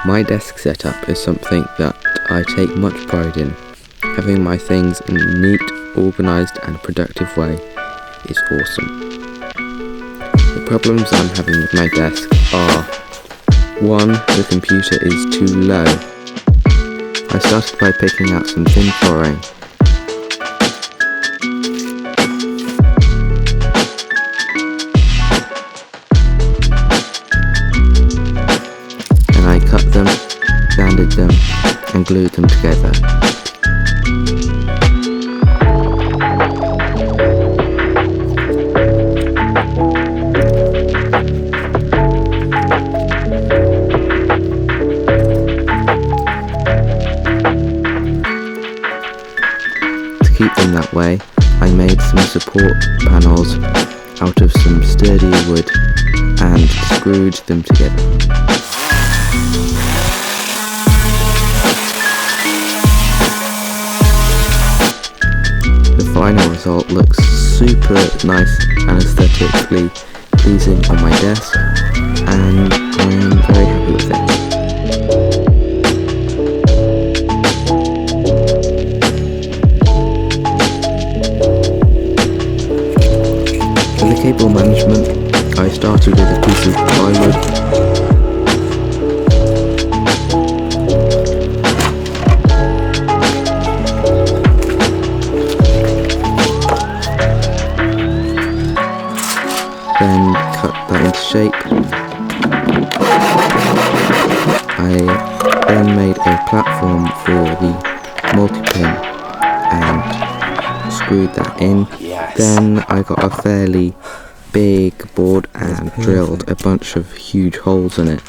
My desk setup is something that I take much pride in. Having my things in a neat, organised and productive way is awesome. The problems I'm having with my desk are: 1. The computer is too low. I started by picking out some thin flooring. I cut them, sanded them and glued them together. To keep them that way, I made some support panels out of some sturdy wood and screwed them together. The final result looks super nice and aesthetically pleasing on my desk, and I am very happy with it. For the cable management, I started with a piece of plywood. Then cut that into shape. I then made a platform for the multi-pin and screwed that in. Yes. Then I got a fairly big board and drilled a bunch of huge holes in it.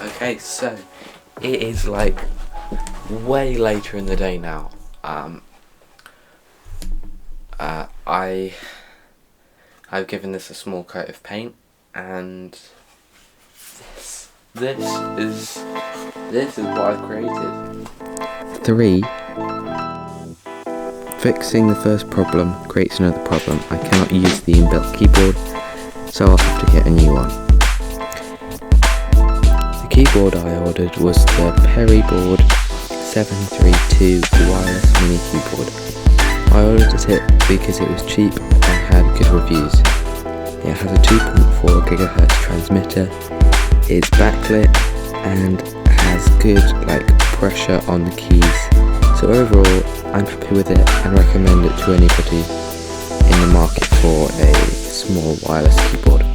Okay, so it is like way later in the day now. I've given this a small coat of paint, and this is what I've created. 3. Fixing the first problem creates another problem. I cannot use the inbuilt keyboard, so I'll have to get a new one. The keyboard I ordered was the Board 732 wireless mini keyboard. I ordered it because it was cheap and had good reviews. It has a 2.4 GHz transmitter, it's backlit and has good pressure on the keys. So overall, I'm happy with it and recommend it to anybody in the market for a small wireless keyboard.